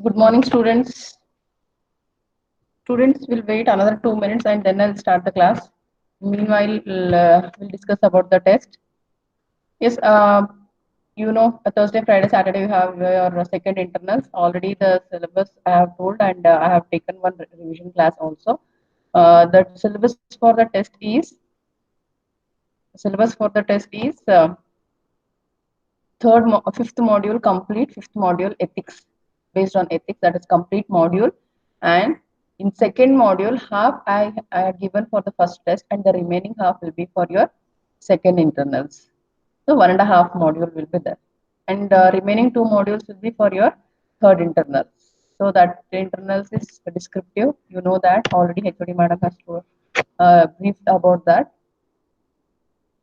Good morning, students. Students will wait another 2 minutes and then I'll start the class. Meanwhile, we'll discuss about the test. Yes, Thursday, Friday, Saturday, you have your second internals. Already the syllabus I have told, and I have taken one revision class also. The syllabus for the test is fifth module complete, fifth module ethics, based on ethics, that is complete module. And in second module half I had given for the first test, and the remaining half will be for your second internals. So one and a half module will be there, and remaining two modules will be for your third internals. So that the internals is descriptive, you know that already. HOD madam has to briefed about that.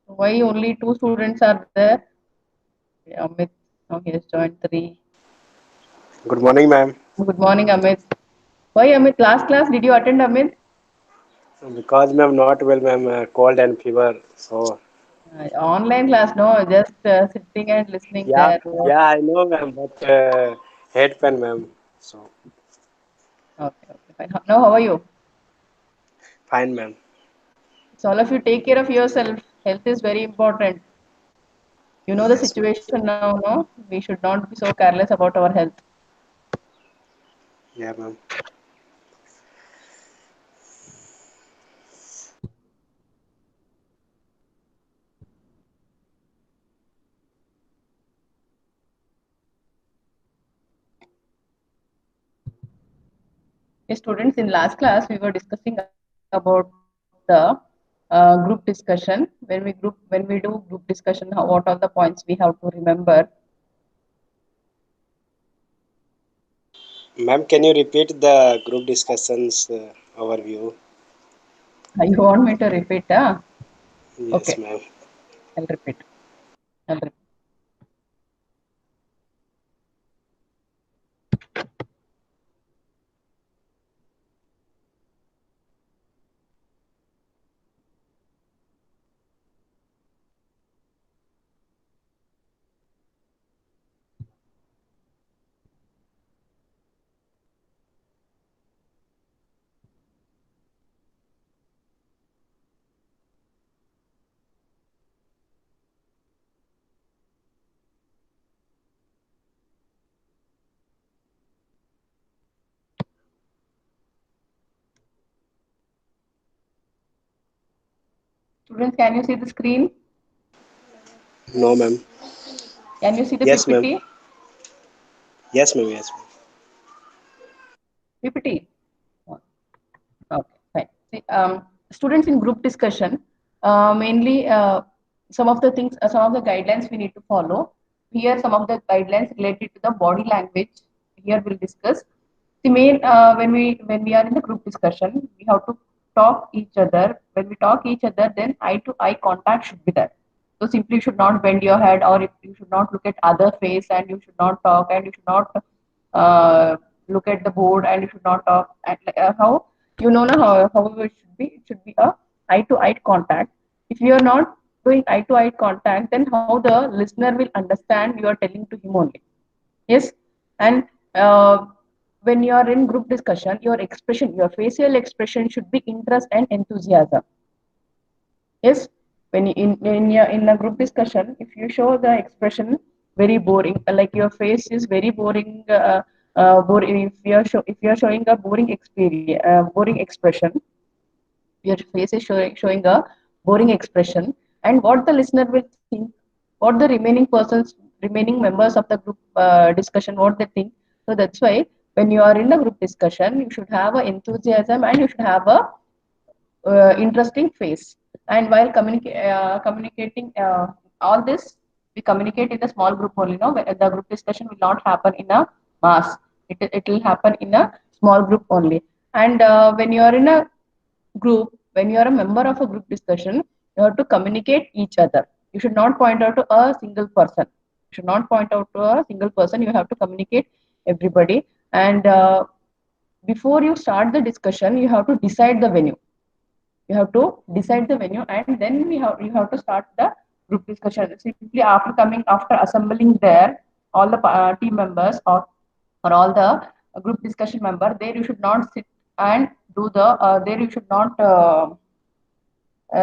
Why only two students are there? Amit, now he has joined three. Good morning, ma'am. Good morning, Amit. Why, Amit? Last class, did you attend, Amit? Because ma'am not well, ma'am, cold and fever. So Online class, no, just sitting and listening yeah, there. yeah, I know, ma'am, but head pain, ma'am. So Okay, okay, fine. Now, how are you? fine, ma'am. So, all of you take care of yourself. Health is very important. You know the Yes, ma'am. situation now, no? We should not be so careless about our health. Yeah, ma'am. Yes, students, in last class, we were discussing about the group discussion. When we do group discussion, what are the points we have to remember? Ma'am, can you repeat the group discussions overview? You want me to repeat? Yes, Okay, ma'am. I'll repeat. I'll repeat. Students, can you see the screen? No, ma'am. Can you see the Yes, ma'am. PPT? Yes, ma'am. Yes, ma'am. PPT. Okay, fine. See, students, in group discussion, mainly some of the guidelines we need to follow. Here, some of the guidelines related to the body language. Here, we'll discuss. The main when we are in the group discussion, we have to talk each other. When we talk each other, then eye to eye contact should be there. So simply, you should not bend your head, or if you should not look at other face, and you should not talk, and you should not uh, look at the board, and you should not talk. And how you know now how it should be a eye to eye contact. If you are not doing eye to eye contact, then how the listener will understand you are telling to him only. Yes, and when you are in group discussion, your expression, your facial expression should be interest and enthusiasm. Yes, when you, in a group discussion, if you show the expression very boring, like your face is very boring, if you are showing a boring experience, boring expression, your face is showing a boring expression, and what the listener will think, what the remaining members of the group discussion, what they think. So that's why when you are in a group discussion, you should have a enthusiasm, and you should have a interesting face. And while communicating all this, we communicate in a small group only. No, the group discussion will not happen in a mass. It will happen in a small group only. And when you are in a group, when you are a member of a group discussion, you have to communicate each other. You should not point out to a single person. You should not point out to a single person. You have to communicate everybody. And before you start the discussion, you have to decide the venue. You have to decide the venue, and then you have to start the group discussion. Simply after assembling there all the team members, or all the group discussion member, there you should not sit and do the, there you should not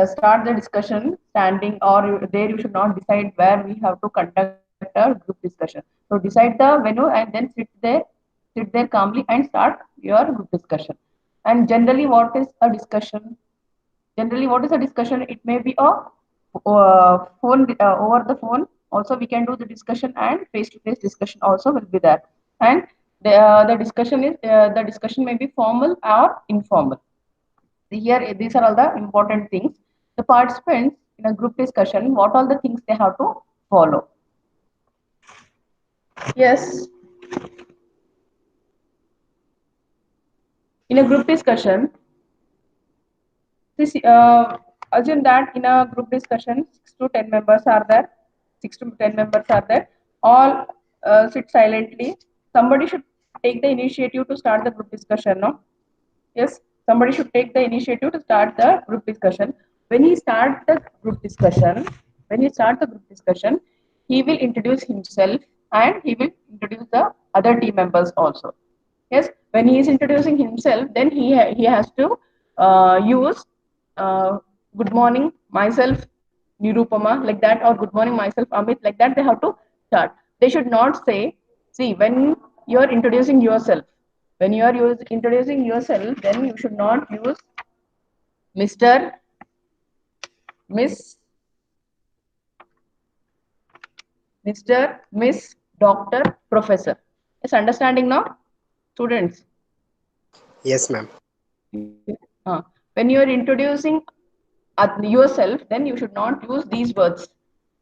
start the discussion standing, or there you should not decide where we have to conduct a group discussion. So decide the venue and then sit there calmly and start your group discussion. And generally, what is a discussion? Generally, what is a discussion? It may be a phone, over the phone. Also, we can do the discussion, and face-to-face discussion also will be there. And the discussion may be formal or informal. Here, these are all the important things. The participants in a group discussion, what all the things they have to follow? Yes, in a group discussion, this, assume that in a group discussion, 6 to 10 members are there. 6 to 10 members are there. All sit silently. Somebody should take the initiative to start the group discussion. No. Yes, somebody should take the initiative to start the group discussion. When he start the group discussion, when he start the group discussion, he will introduce himself and he will introduce the other team members also. Yes, when he is introducing himself, then he has to use good morning myself Nirupama, like that, or good morning myself Amit, like that. They have to start. They should not say, see, when you are introducing yourself, when you are introducing yourself, then you should not use Mr. Miss, Mr. Miss, Doctor, Professor. Is understanding now, students? Yes, ma'am. When you are introducing yourself, then you should not use these words.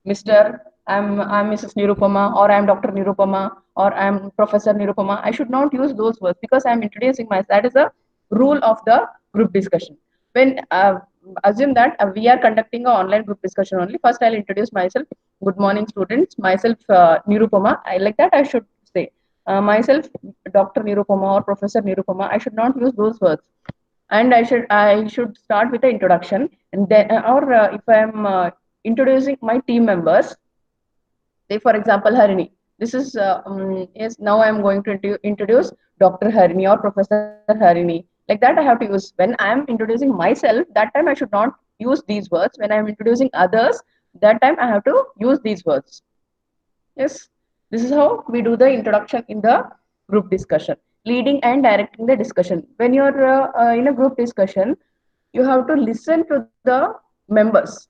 Mr. I'm Mrs. Nirupama, or I'm Dr. Nirupama, or I'm Professor Nirupama. I should not use those words because I'm introducing myself. That is a rule of the group discussion. When assume that we are conducting an online group discussion only. First, I'll introduce myself. Good morning, students. Myself, Nirupama. I like that. I should say myself, Dr. Nirupama or Professor Nirupama. I should not use those words, and I should start with the introduction, and then or if I'm introducing my team members, say for example Harini, this is yes, now I'm going to introduce Dr. Harini or Professor Harini, like that. I have to use, when I am introducing myself, that time I should not use these words. When I am introducing others, that time I have to use these words. Yes, this is how we do the introduction in the group discussion, leading and directing the discussion. When you're in a group discussion, you have to listen to the members.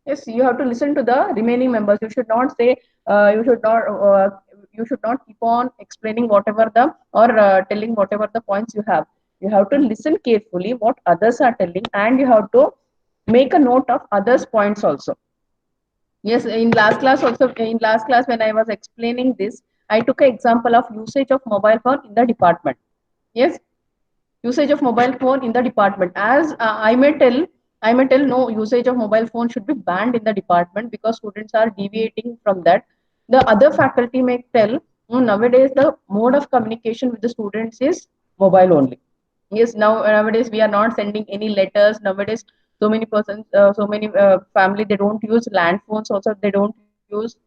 Yes, you have to listen to the remaining members. You should not say, you should not keep on explaining whatever the, or telling whatever the points you have. You have to listen carefully what others are telling, and you have to make a note of others' points also. Yes, in last class also, in last class when I was explaining this, I took an example of usage of mobile phone in the department. Yes, usage of mobile phone in the department. As I may tell, no, usage of mobile phone should be banned in the department because students are deviating from that. The other faculty may tell, "No, nowadays the mode of communication with the students is mobile only." Yes, nowadays we are not sending any letters. Nowadays, so many persons, so many family, they don't use land phones. Also, they don't use,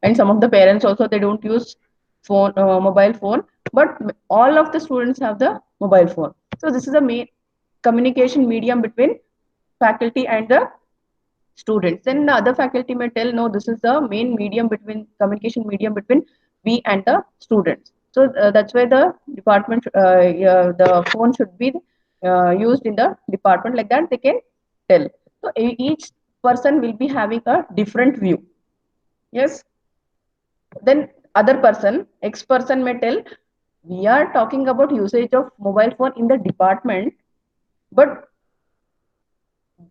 and some of the parents also, they don't use phone, mobile phone. But all of the students have the mobile phone. So this is a main communication medium between faculty and the students. Then the other faculty may tell, no, this is the main medium between, communication medium between we and the students. So that's why the department, yeah, the phone should be used in the department, like that they can tell. So each person will be having a different view. Yes. Then other person, X person may tell, we are talking about usage of mobile phone in the department, but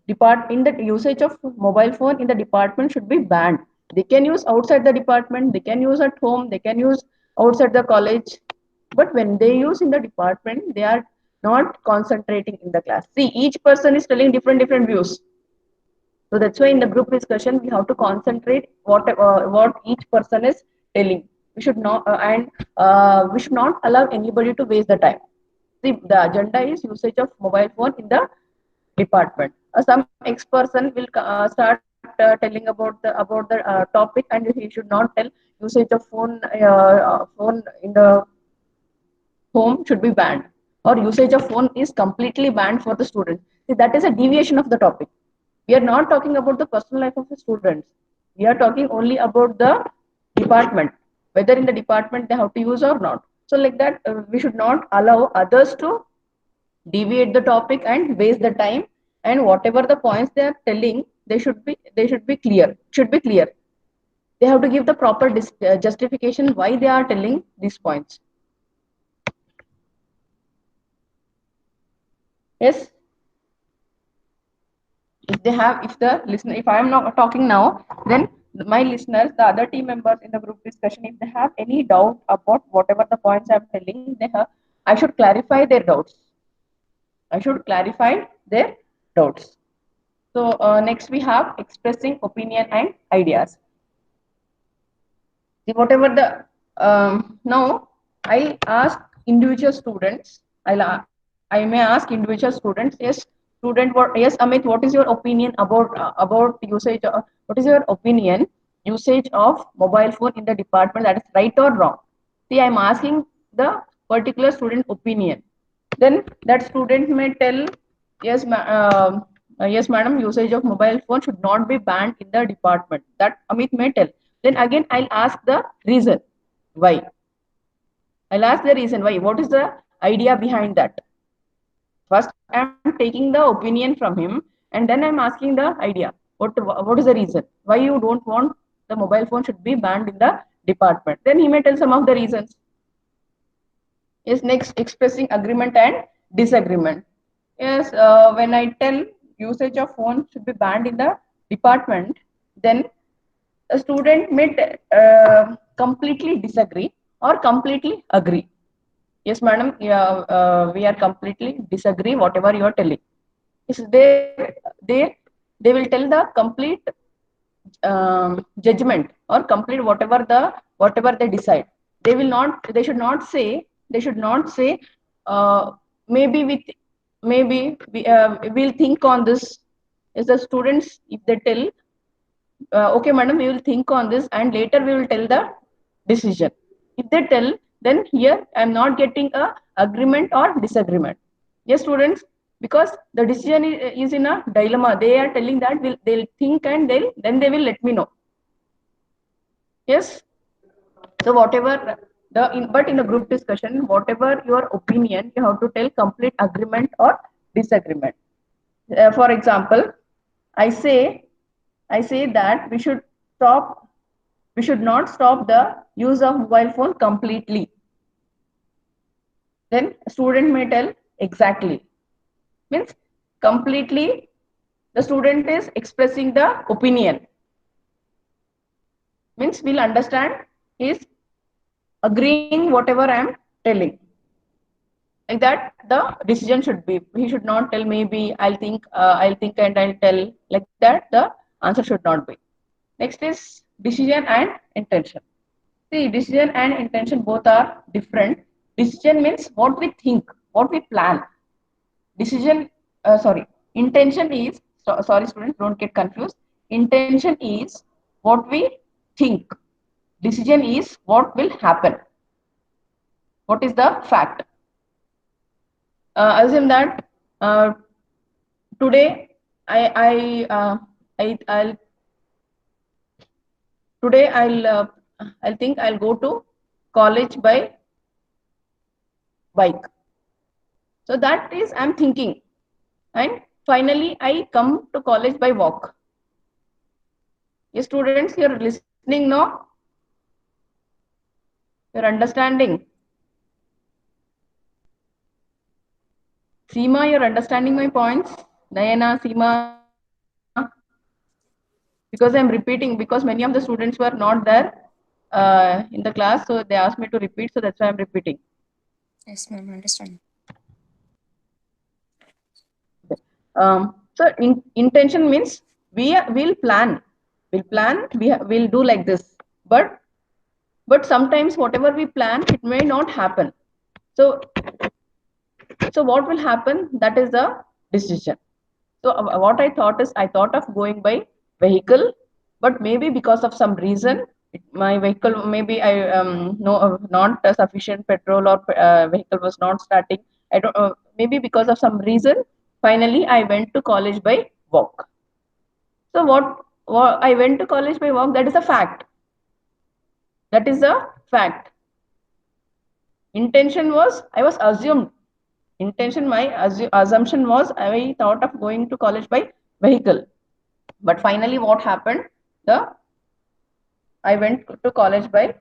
in the usage of mobile phone in the department should be banned. They can use outside the department, they can use at home, they can use outside the college, but when they use in the department, they are not concentrating in the class. See, each person is telling different views. So that's why in the group discussion we have to concentrate what each person is telling. We should not we should not allow anybody to waste the time. See, the agenda is usage of mobile phone in the department. Some ex person will start telling about the topic, and he should not tell usage of phone in the home should be banned, or usage of phone is completely banned for the students. See, that is a deviation of the topic. We are not talking about the personal life of the students. We are talking only about the department, whether in the department they have to use or not. So like that, we should not allow others to deviate the topic and waste the time, and whatever the points they are telling, they should be clear. They have to give the proper justification why they are telling these points. Yes, if I am not talking now, then my listeners, the other team members in the group discussion, if they have any doubt about whatever the points I'm telling, I should clarify their doubts. I should clarify their doubts. So next we have expressing opinion and ideas. Whatever the now I'll ask individual students. I may ask individual students. Yes, student. Yes, Amit. What is your opinion about usage? What is your opinion usage of mobile phone in the department? That is right or wrong? See, I'm asking the particular student opinion. Then that student may tell, yes, yes, madam, usage of mobile phone should not be banned in the department. That Amit may tell. Then again, I'll ask the reason why. I'll ask the reason why. What is the idea behind that? First, I'm taking the opinion from him, and then I'm asking the idea. What is the reason why you don't want the mobile phone should be banned in the department? Then he may tell some of the reasons. Yes, next, expressing agreement and disagreement. Yes, when I tell usage of phone should be banned in the department, then a student may completely disagree or completely agree. Yes, madam, yeah, we are completely disagree whatever you are telling. Yes, they will tell the complete judgment or complete whatever they decide. They should not say uh, maybe we'll think on this. As the students, if they tell, okay madam, we will think on this and later we will tell the decision. If they tell, then here I'm not getting a agreement or disagreement. Yes, students, because the decision is in a dilemma. They are telling that they'll think and they will let me know. Yes. So whatever but in a group discussion, whatever your opinion, you have to tell complete agreement or disagreement. For example, I say I say that we should not stop the use of mobile phone completely. Then a student may tell exactly. Means completely the student is expressing the opinion. Means we'll understand is agreeing whatever I am telling. Like that, the decision should be. He should not tell maybe I'll think and I'll tell. Like that, the answer should not be. Next is decision and intention. See, decision and intention both are different. Decision means what we think, what we plan. Decision, intention is, sorry students, don't get confused. Intention is what we think. Decision is what will happen. What is the fact? Assume that uh, today I'll today I'll think I'll go to college by bike. So that is I'm thinking, and finally I come to college by walk. Yes, students, you're listening now. You're understanding. Seema, you're understanding my points. Nayana, Seema. Because I'm repeating, because many of the students were not there in the class, so they asked me to repeat, so that's why I'm repeating. Yes, ma'am, understand. So intention means will plan, we'll do like this, but sometimes whatever we plan, it may not happen. So what will happen? That is the decision. So what I thought is I thought of going by vehicle, but maybe because of some reason My vehicle, maybe I no not sufficient petrol, or vehicle was not starting. I don't maybe because of some reason. Finally, I went to college by walk. So what I went to college by walk, that is a fact. That is a fact. Intention was, I was assumed. Intention, my assumption was, I thought of going to college by vehicle. But finally, what happened? The I went to college by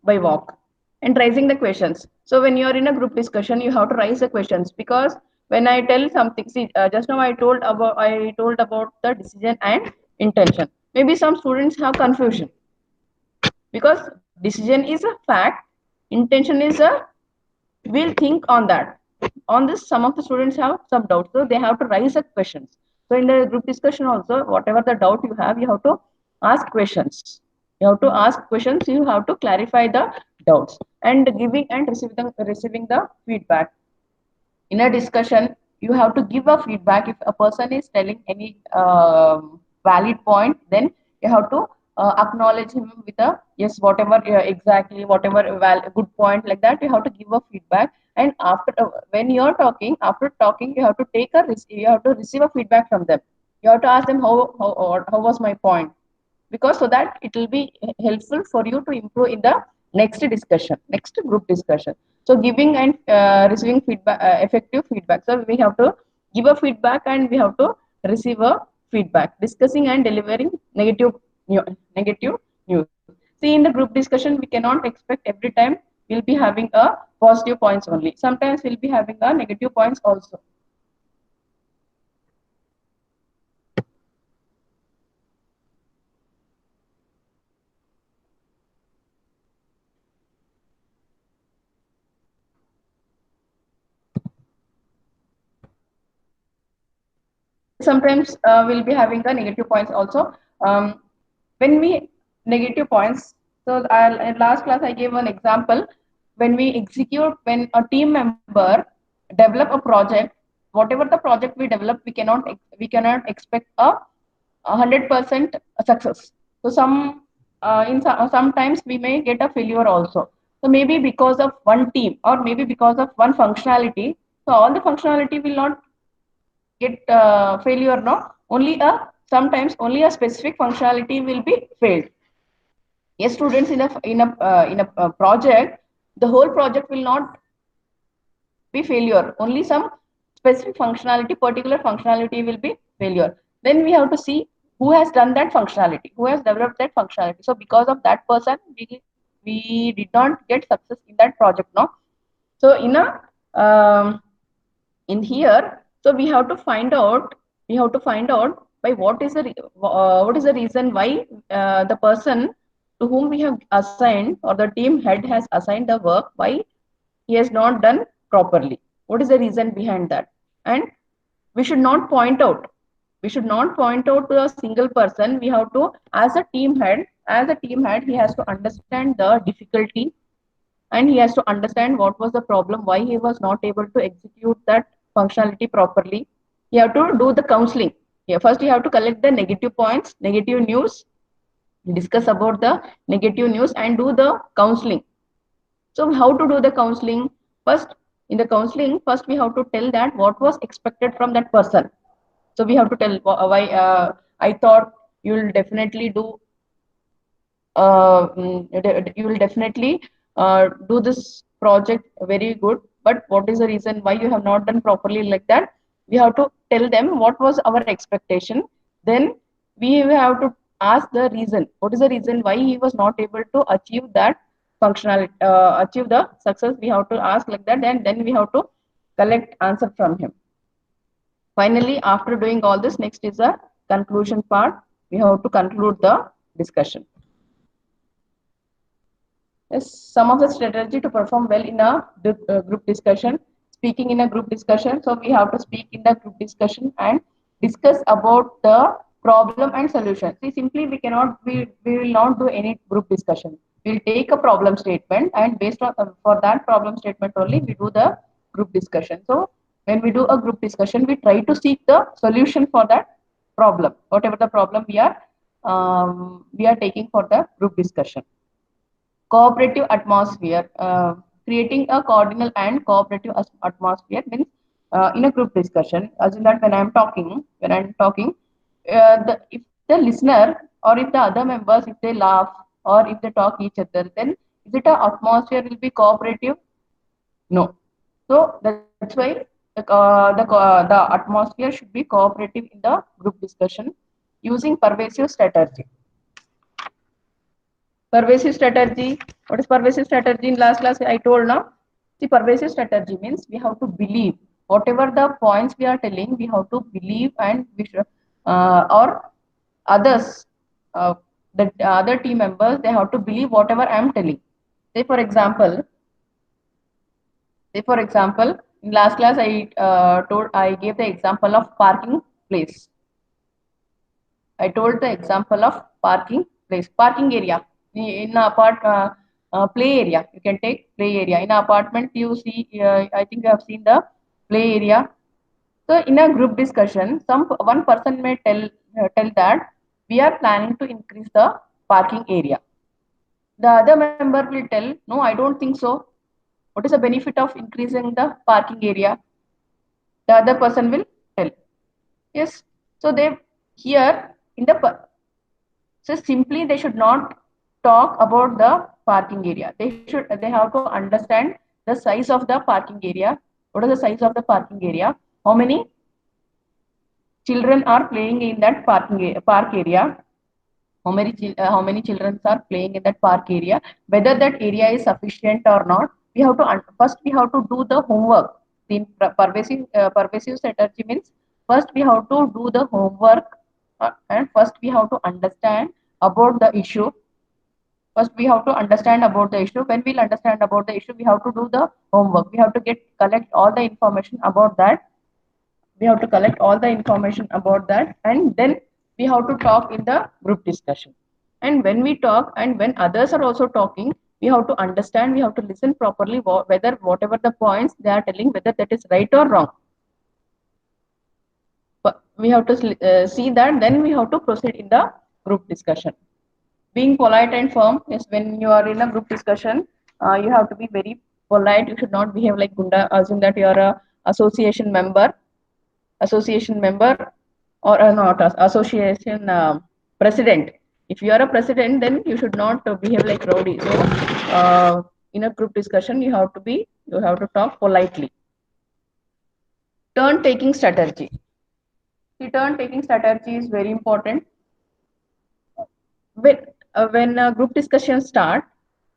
walk and raising the questions. So when you are in a group discussion, you have to raise the questions, because when I tell something, see, just now I told about the decision and intention. Maybe some students have confusion, because decision is a fact, intention is a, we'll think on that. On this, some of the students have some doubts, so they have to raise the questions. So in the group discussion also, whatever the doubt you have, you have to ask questions. You have to ask questions. You have to clarify the doubts, and giving and receiving the feedback. In a discussion, you have to give a feedback. If a person is telling any valid point, then you have to acknowledge him with a yes, whatever, exactly, whatever good point, like that you have to give a feedback. And after when you're talking, after talking, you have to you have to receive a feedback from them. You have to ask them how was my point, because so that it will be helpful for you to improve in the next group discussion. So giving and receiving feedback, effective feedback. So we have to give a feedback and we have to receive a feedback. Discussing and delivering negative news. See, in the group discussion, we cannot expect every time we'll be having a positive points only. Sometimes we'll be having a negative points also. Sometimes we'll be having the negative points also. When we negative points, so in last class I gave an example. When a team member develop a project, whatever the project we develop, we cannot expect a 100% success. So sometimes we may get a failure also. So maybe because of one team, or maybe because of one functionality, so all the functionality will not get failure, no, only a sometimes only a specific functionality will be failed. Yes, students, in a project, the whole project will not be failure, only some specific functionality, particular functionality will be failure. Then we have to see who has done that functionality, who has developed that functionality. So because of that person, we did not get success in that project, no. So um, in here, so we have to find out by what is the reason why the person to whom we have assigned, or the team head has assigned the work, why he has not done properly. What is the reason behind that? And we should not point out to a single person. We have to, as a team head, he has to understand the difficulty, and he has to understand what was the problem, why he was not able to execute that functionality properly. You have to do the counseling. Yeah, first you have to collect the negative points, negative news, discuss about the negative news, and do the counseling. So how to do the counseling? First, in the counseling, first we have to tell that what was expected from that person. So we have to tell why I thought you'll definitely do you will definitely do this project very good, but what is the reason why you have not done properly, like that we have to tell them what was our expectation. Then we have to ask the reason, what is the reason why he was not able to achieve that functionality, achieve the success. We have to ask like that, and then we have to collect answer from him. Finally, after doing all this, next is the conclusion part. We have to conclude the discussion. Yes, some of the strategy to perform well in a group discussion. Speaking in a group discussion, so we have to speak in the group discussion and discuss about the problem and solution. See, simply we will not do any group discussion. We'll take a problem statement, and based on for that problem statement only we do the group discussion. So when we do a group discussion, we try to seek the solution for that problem, whatever the problem we are we are taking for the group discussion. Cooperative atmosphere. Creating a cordial and cooperative atmosphere means in a group discussion, as in that when I'm talking, if the listener or if the other members, if they laugh or if they talk each other, then is it a atmosphere will be cooperative? No. So that's why the atmosphere should be cooperative in the group discussion using pervasive strategy. Pervasive strategy. What is pervasive strategy? In last class I told now. See, pervasive strategy means we have to believe whatever the points we are telling. We have to believe, and we should or others, the other team members, they have to believe whatever I am telling. Say for example, in last class I gave the example of parking place. I told the example of parking place, parking area in play area. You can take play area in an apartment. You see, I think you have seen the play area. So in a group discussion, one person may tell that we are planning to increase the parking area. The other member will tell, no, I don't think so. What is the benefit of increasing the parking area? The other person will tell. Yes. So they here in the so simply they should not talk about the parking area. They have to understand the size of the parking area. What is the size of the parking area? How many children are playing in that park area? How many children are playing in that park area? Whether that area is sufficient or not, we have to first we have to do the homework. The pervasive strategy means first we have to do the homework, and first we have to understand about the issue. First we have to understand about the issue. When we'll understand about the issue, we have to do the homework. We have to collect all the information about that. We have to collect all the information about that, and then we have to talk in the group discussion. And when we talk and when others are also talking, we have to understand, we have to listen properly whether whatever the points they are telling, whether that is right or wrong. But we have to see that, then we have to proceed in the group discussion. Being polite and firm is when you are in a group discussion, you have to be very polite. You should not behave like gunda, assume that you are a association member or not association president. If you are a president, then you should not behave like rowdy. So in a group discussion, you have to talk politely. Turn taking strategy. The turn taking strategy is very important. When a group discussion start,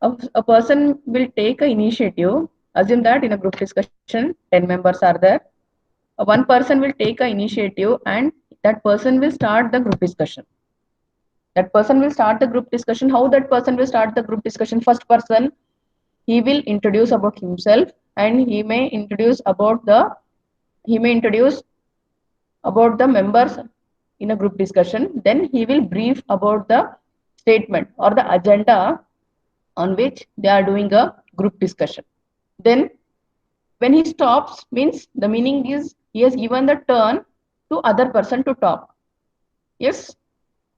a person will take an initiative. Assume that in a group discussion 10 members are there. One person will take an initiative, and that person will start the group discussion. How that person will start the group discussion? First person, he will introduce about himself, and he may introduce about the members in a group discussion. Then he will brief about the statement or the agenda on which they are doing a group discussion. Then when he stops, means the meaning is he has given the turn to other person to talk. Yes,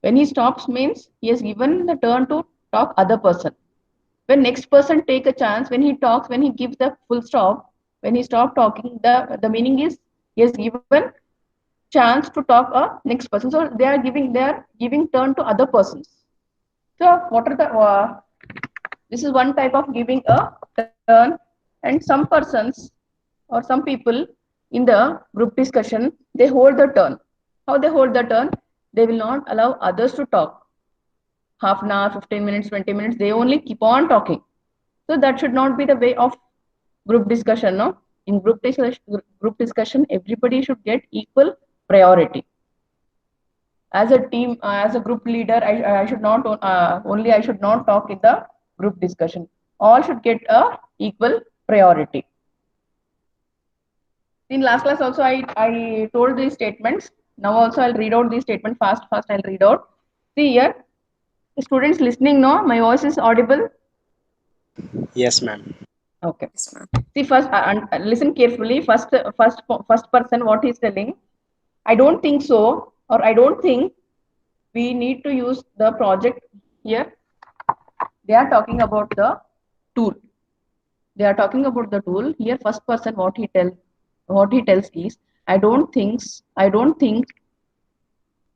when he stops means he has given the turn to talk other person. When next person take a chance, when he talks, when he gives the full stop, when he stop talking, the meaning is he has given chance to talk a next person. So they are giving turn to other persons. So what are the this is one type of giving a turn. And some persons or some people in the group discussion, they hold the turn. How they hold the turn? They will not allow others to talk. Half an hour, 15 minutes, 20 minutes, they only keep on talking. So that should not be the way of group discussion. No, in group discussion, everybody should get equal priority. As a team, as a group leader, I should not I should not talk in the group discussion. All should get a equal priority. In last class also I told these statements. Now also I'll read out these statements fast I'll read out. See here, students listening, no, my voice is audible? Yes, ma'am. Okay. Yes, ma'am. See, first listen carefully. First person, what he's telling, I don't think so, or I don't think we need to use the project here. They are talking about the tool. They are talking about the tool here. First person, what he tells is, I don't think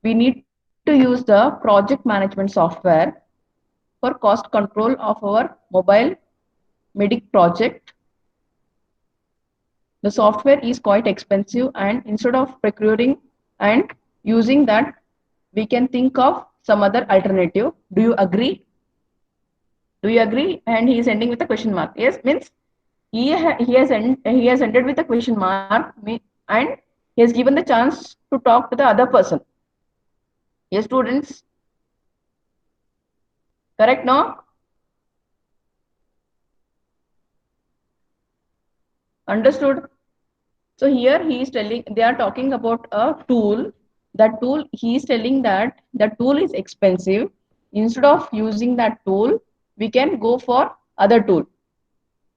we need to use the project management software for cost control of our mobile medic project. The software is quite expensive, and instead of procuring and using that, we can think of some other alternative. Do you agree? Do you agree? And he is ending with a question mark. Yes, means he has ended with a question mark, and he has given the chance to talk to the other person. Yes, students. Correct, no? Understood? So here he is telling, they are talking about a tool. That tool, he is telling that the tool is expensive. Instead of using that tool, we can go for other tool.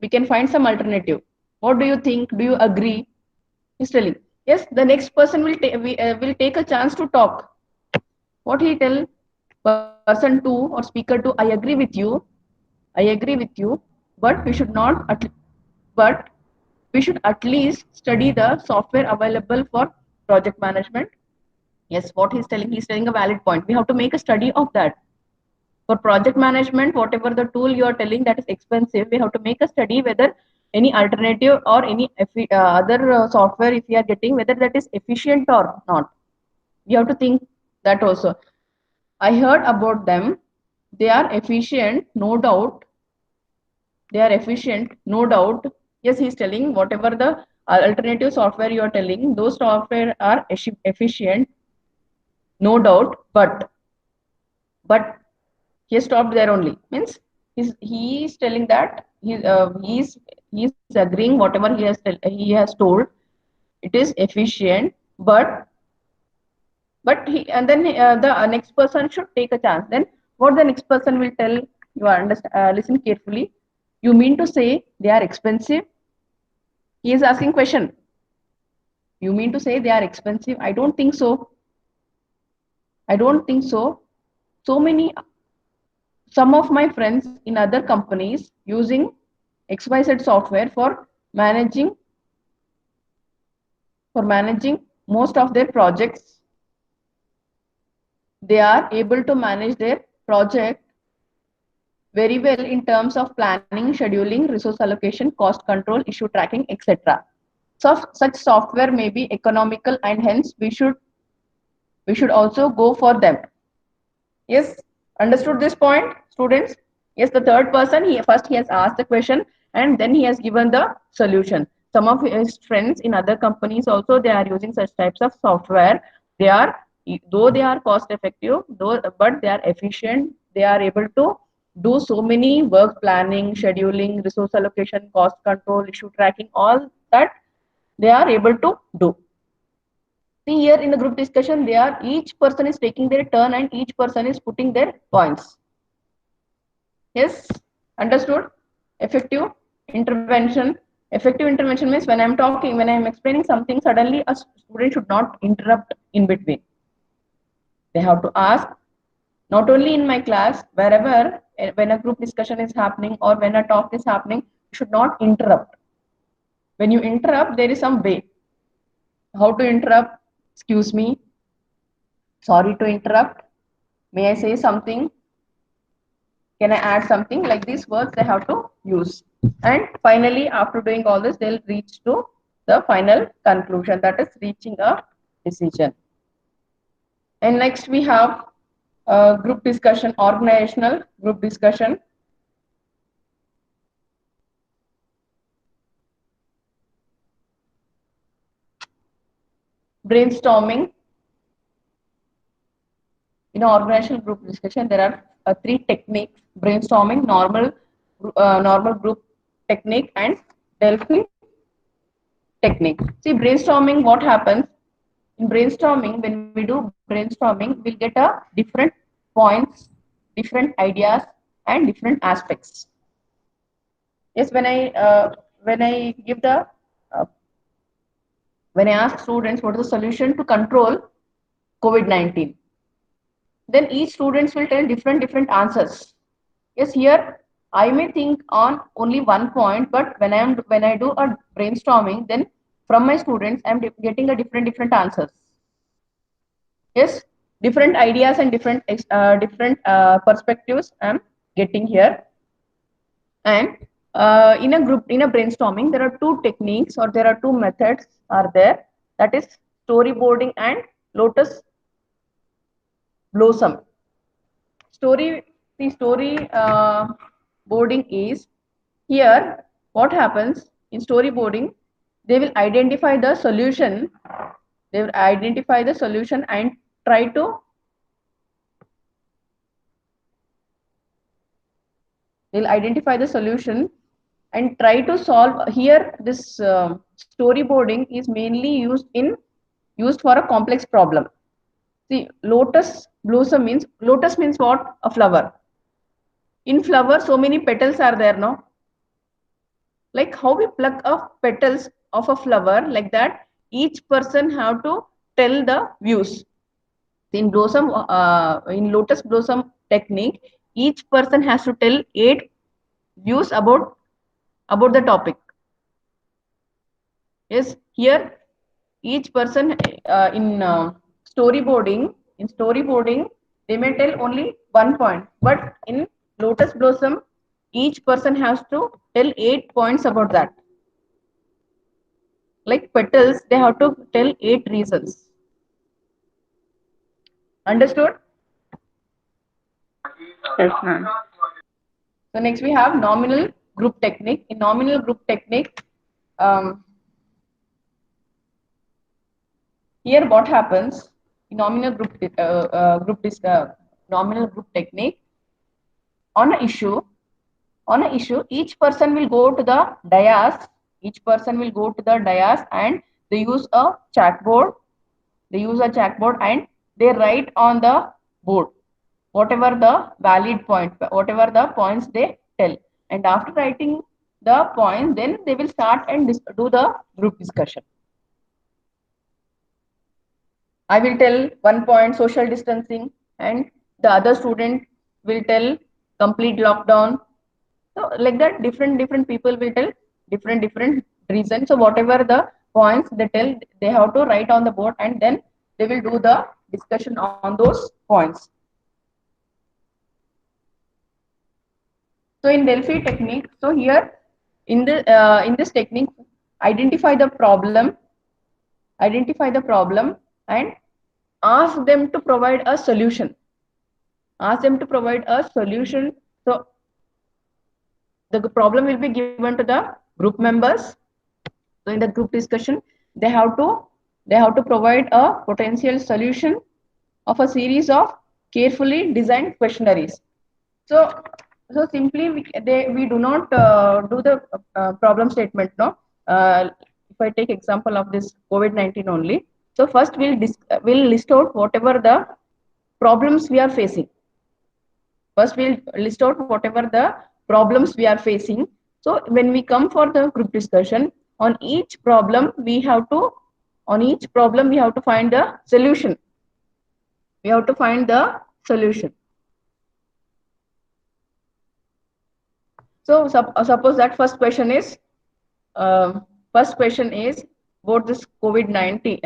We can find some alternative. What do you think? Do you agree? He's telling. Yes, the next person will take a chance to talk. What he tell person two or speaker two? I agree with you. I agree with you. But we should not. But we should at least study the software available for project management. Yes, what he's telling a valid point. We have to make a study of that. For project management, whatever the tool you are telling that is expensive, we have to make a study whether any alternative or any other software, if we are getting, whether that is efficient or not. We have to think that also. I heard about them. They are efficient, no doubt. They are efficient, no doubt. Yes, he's telling whatever the alternative software you are telling, those software are efficient, no doubt. But he stopped there only. Means he's telling that he's agreeing whatever he has told. It is efficient, but he, and then the next person should take a chance. Then what the next person will tell, you understand, listen carefully. You mean to say they are expensive? He is asking question. You mean to say they are expensive? I don't think so. I don't think so. So many, some of my friends in other companies using XYZ software managing for managing most of their projects. They are able to manage their project very well in terms of planning, scheduling, resource allocation, cost control, issue tracking, etc. So such software may be economical, and hence we should also go for them. Yes, understood this point, students? Yes, the third person, he has asked the question and then he has given the solution. Some of his friends in other companies also, they are using such types of software. They are, though they are cost effective, but they are efficient. They are able to do so many work planning, scheduling, resource allocation, cost control, issue tracking, all that they are able to do. See here in the group discussion, each person is taking their turn and each person is putting their points. Yes, understood? Effective intervention. Effective intervention means when I'm explaining something, suddenly a student should not interrupt in between. They have to ask, not only in my class, wherever, when a group discussion is happening or when a talk is happening, you should not interrupt. When you interrupt, there is some way. How to interrupt? Excuse me. Sorry to interrupt. May I say something? Can I add something? Like these words they have to use. And finally, after doing all this, they'll reach to the final conclusion, that is reaching a decision. And next we have group discussion, organizational group discussion. Brainstorming. In organizational group discussion, there are three techniques: brainstorming, normal group technique, and Delphi technique. See, brainstorming, what happens? In brainstorming, when we do brainstorming, we'll get a different points, different ideas, and different aspects. Yes, when I give the uh, when I ask students what is the solution to control COVID-19, then each students will tell different answers. Yes, here I may think on only one point, but when I do a brainstorming, then from my students I'm getting a different answers. Yes, different ideas and different perspectives I'm getting here. And in a brainstorming, there are two techniques or there are two methods are there. That is storyboarding and lotus blossom. The story boarding is here. What happens in storyboarding? They will identify the solution. They will identify the solution and try to they'll identify the solution and try to solve. Here this storyboarding is mainly used for a complex problem. See, lotus blossom means, lotus means what? A flower. In flower so many petals are there, no? Like how we pluck off petals of a flower, like that each person have to tell the views. In lotus blossom technique, each person has to tell 8 views about the topic. Yes, here each person storyboarding they may tell only one point, but in lotus blossom each person has to tell 8 points about that. Like petals, they have to tell 8 reasons. Understood? Yes, ma'am. So next we have nominal group technique. In nominal group technique, here what happens in nominal group technique, on an issue, each person will go to the dais. Each person will go to the dais and they use a chalkboard. And they write on the board whatever the valid point, whatever the points they tell. And after writing the points, then they will start and do the group discussion. I will tell one point social distancing, and the other student will tell complete lockdown. So like that, different people will tell different reasons. So whatever the points they tell, they have to write on the board, and then they will do the discussion on those points. So in Delphi technique, so here in this technique, identify the problem, and ask them to provide a solution. So the problem will be given to the group members. So in the group discussion, they have to provide a potential solution of a series of carefully designed questionnaires. So simply we do not do the problem statement, no. If I take example of this COVID-19 only, so first we'll list out whatever the problems we are facing. First we'll list out whatever the problems we are facing. So when we come for the group discussion, on each problem we have to find the solution. So suppose that first question is about this COVID-19,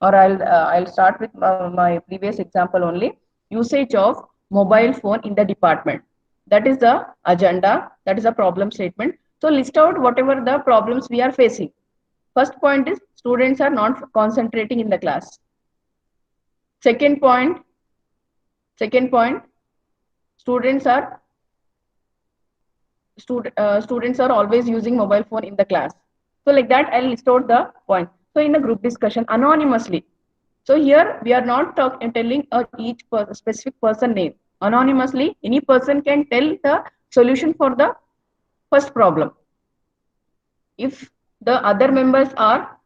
or I'll start with my previous example only. Usage of mobile phone in the department. That is the agenda. That is a problem statement. So list out whatever the problems we are facing. First point is students are not concentrating in the class. Second point, students are always using mobile phone in the class. So like that, I'll list out the point. So in the group discussion, anonymously. So here we are not telling each specific person name. Anonymously, any person can tell the solution for the first problem. If the other members are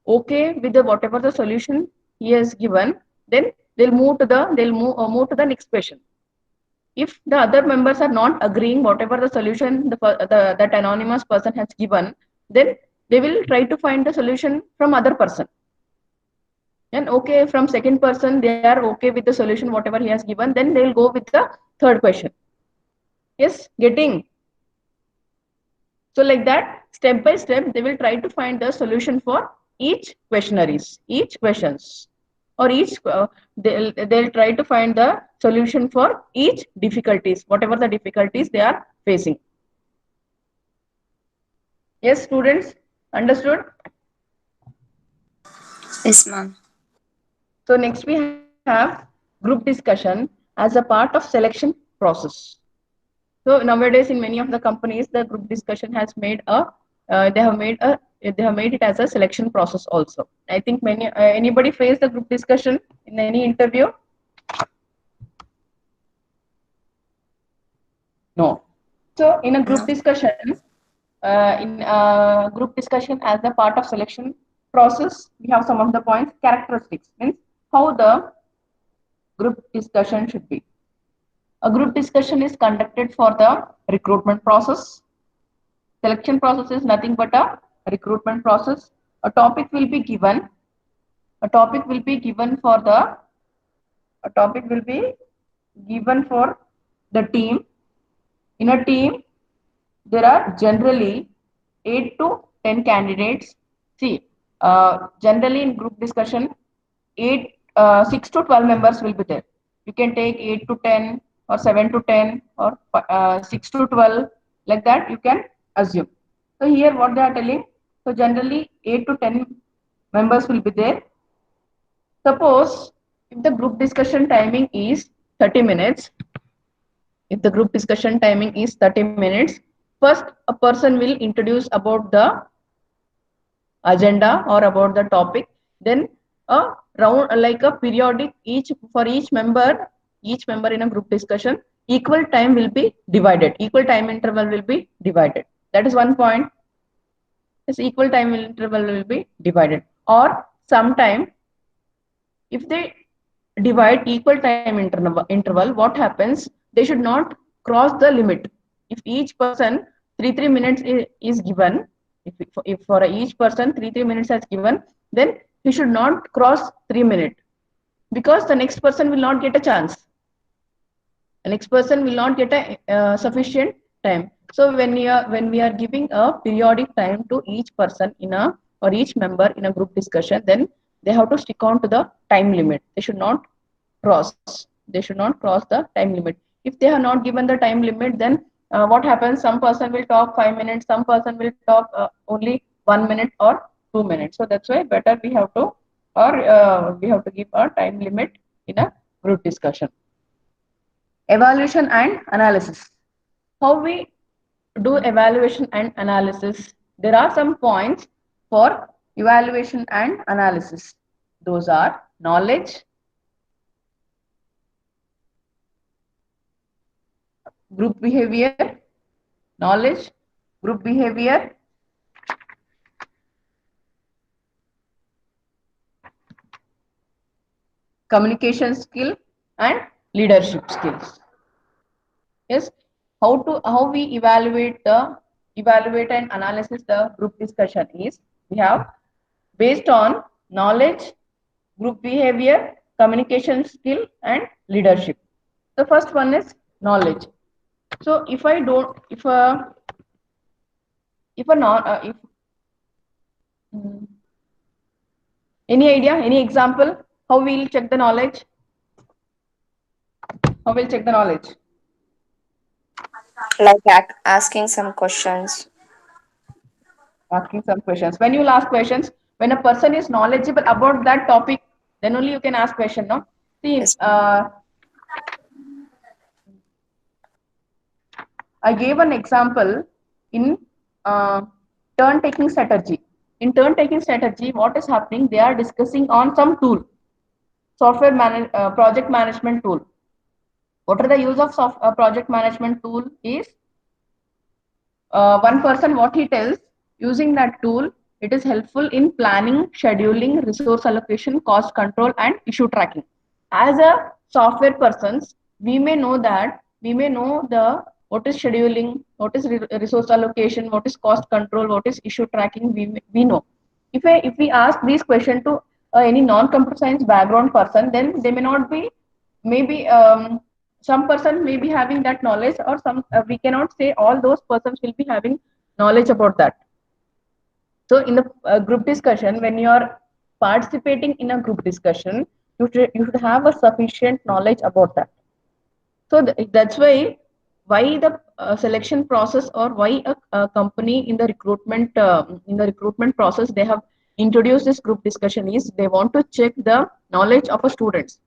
okay with whatever the solution he has given, then they'll move to the next question. If the other members are not agreeing whatever the solution that anonymous person has given, then they will try to find the solution from other person. And okay, from second person, they are okay with the solution, whatever he has given, then they'll go with the third question. Yes, getting. So like that, step by step, they will try to find the solution for each questionnaires, each questions, or each they'll try to find the solution for each difficulties, whatever the difficulties they are facing. Yes, students, understood? Yes, ma'am. So next we have group discussion as a part of selection process. So nowadays in many of the companies, the group discussion has made a they have made it as a selection process also. I think many anybody face the group discussion in any interview? No. So in a group No. discussion, group discussion as a part of selection process, we have some of the points characteristics means how the group discussion should be. A group discussion is conducted for the recruitment process. Selection process is nothing but a recruitment process. A topic will be given. A topic will be given for the. A topic will be given for the team. In a team, there are generally 8 to 10 candidates. See, generally in group discussion, 6 to 12 members will be there. You can take 8 to 10 or 7 to 10 or 6 to 12, like that you can assume. So here what they are telling, so generally 8 to 10 members will be there. Suppose if the group discussion timing is 30 minutes, if the group discussion timing is 30 minutes, first a person will introduce about the agenda or about the topic, then a round like a periodic each for each member in a group discussion, equal time will be divided, equal time interval will be divided. That is one point. This equal time interval will be divided, or sometime if they divide equal time interval, what happens, they should not cross the limit. If each person 3 minutes is given, if for each person 3 minutes has given, then he should not cross 3 minutes, because the next person will not get a chance, the next person will not get a sufficient time. So when we are giving a periodic time to each person in a or each member in a group discussion, then they have to stick on to the time limit. They should not cross the time limit. If they have not given the time limit, then what happens, some person will talk 5 minutes, some person will talk only 1 minute or 2 minutes. So that's why better we have to give a time limit in a group discussion. Evaluation and analysis. How we do evaluation and analysis? There are some points for evaluation and analysis. Those are knowledge, group behavior, knowledge, group behavior, communication skill, and leadership skills. Yes, how we evaluate and analysis the group discussion is, we have based on knowledge, group behavior, communication skill, and leadership. The first one is knowledge. So if I don't if a non if mm, any idea, any example, how we'll check the knowledge, how we'll check the knowledge? Like asking some questions. Asking some questions. When you ask questions, when a person is knowledgeable about that topic, then only you can ask question, no? See, Yes. I gave an example in uh, turn taking strategy. In turn taking strategy, what is happening? They are discussing on some tool, project management tool. What are the use of project management tool is, one person what he tells, using that tool, it is helpful in planning, scheduling, resource allocation, cost control, and issue tracking. As a software persons, we may know the what is scheduling, what is resource allocation, what is cost control, what is issue tracking, we know. If we ask these questions to any non-computer science background person, then they may not be, maybe some person may be having that knowledge, or some we cannot say all those persons will be having knowledge about that. So in the group discussion, when you are participating in a group discussion, you should have a sufficient knowledge about that. So that's why the selection process, or why a company in the recruitment process they have introduced this group discussion, is they want to check the knowledge of a students,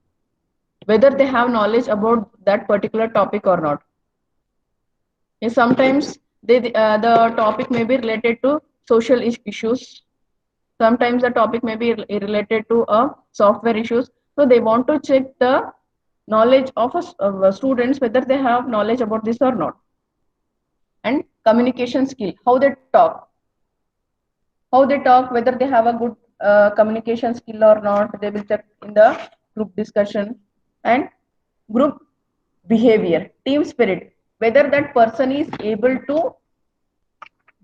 whether they have knowledge about that particular topic or not. Yes, sometimes the topic may be related to social issues. Sometimes the topic may be related to software issues. So they want to check the knowledge of students, whether they have knowledge about this or not. And communication skill, how they talk, whether they have a good communication skill or not, they will check in the group discussion. And group behavior, team spirit, whether that person is able to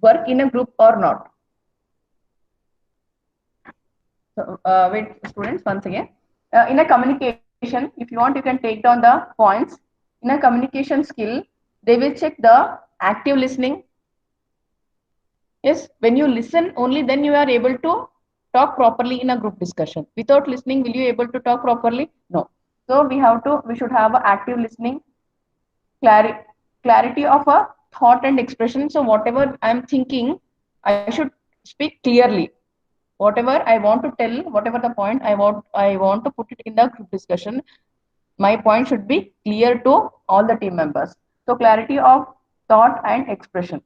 work in a group or not. So, wait, students, once again. In a communication, if you want, you can take down the points. In a communication skill, they will check the active listening. Yes, when you listen, only then you are able to talk properly in a group discussion. Without listening, will you able to talk properly? No. So we should have a active listening, clarity of a thought and expression. So whatever I'm thinking, I should speak clearly. Whatever I want to tell, whatever the point I want to put it in the group discussion, my point should be clear to all the team members. So clarity of thought and expression,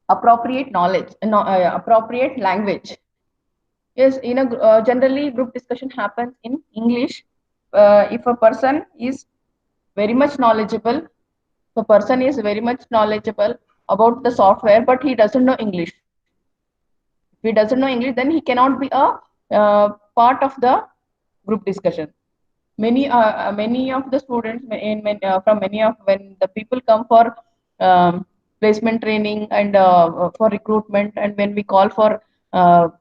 appropriate knowledge, appropriate language. Yes, generally group discussion happens in English. If a person is very much knowledgeable, the person is very much knowledgeable about the software, but he doesn't know English. If he doesn't know English, then he cannot be a part of the group discussion. Many of the students from many of when the people come for placement training and for recruitment, and when we call for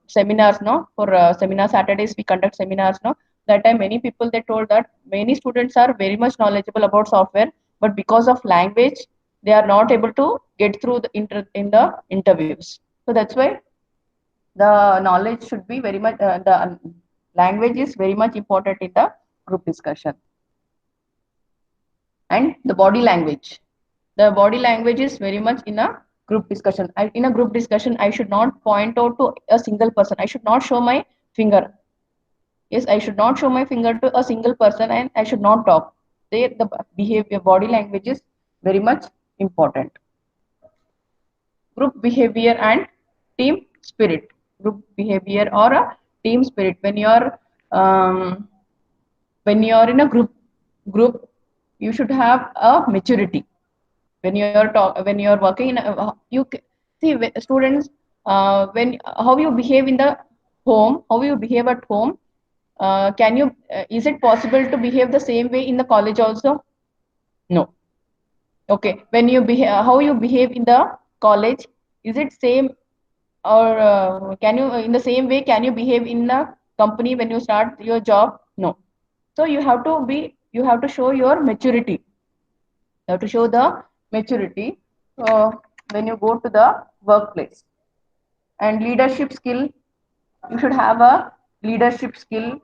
seminars, no, for seminar Saturdays we conduct seminars, no. That time many people they told that many students are very much knowledgeable about software, but because of language they are not able to get through in the interviews. So that's why the knowledge should be very much the language is very much important in the group discussion. And the body language is very much in a group discussion. In a group discussion I should not point out to a single person, I should not show my finger. Yes, I should not show my finger to a single person, and I should not talk. The behavior, body language is very much important. Group behavior and team spirit. Group behavior or a team spirit, um, when you're in a group, you should have a maturity. When you're working in see students, when how you behave in the home, how you behave at home, can you is it possible to behave the same way in the college also? No. Okay, when you behave, how you behave in the college, is it same, or can you in the same way can you behave in a company when you start your job? No. So you have to show your maturity. You have to show the maturity when you go to the workplace. And leadership skill, you should have a leadership skill.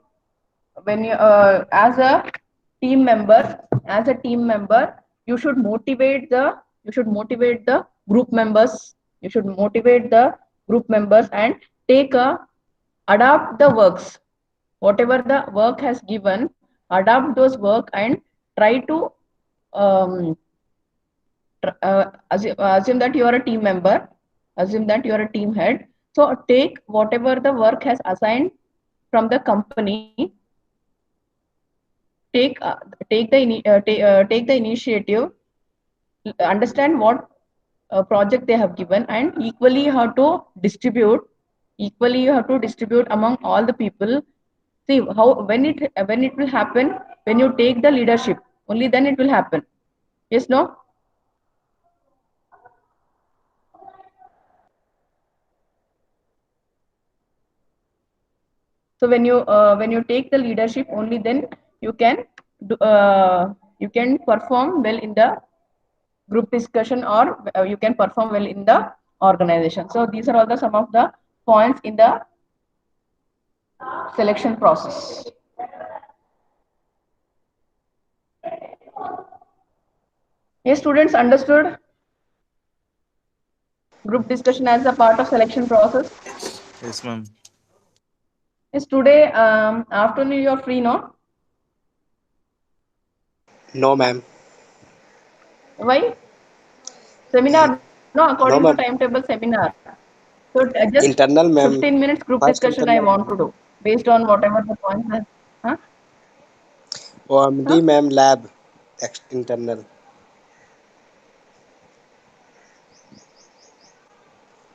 When you as a team member, you should motivate the group members. You should motivate the group members and take a adapt the works, whatever the work has given, adapt those work and try to um, assume that you are a team member, assume that you are a team head. So take whatever the work has assigned from the company, take take the initiative, understand what project they have given, and equally you have to distribute among all the people. See how when it will happen, when you take the leadership, only then it will happen. Yes, no? So when you take the leadership, only then you can perform well in the group discussion, or you can perform well in the organization. So these are all the some of the points in the selection process. Yes, students, understood group discussion as a part of selection process. Yes, ma'am. Yes, today afternoon you are free, no? No, ma'am. Why? Seminar, no, according No, to ma'am. timetable seminar. So just Internal, ma'am. 15 minutes group First discussion I internal. want to do based on whatever the points. Huh? OMD, Huh? ma'am. Lab. Internal.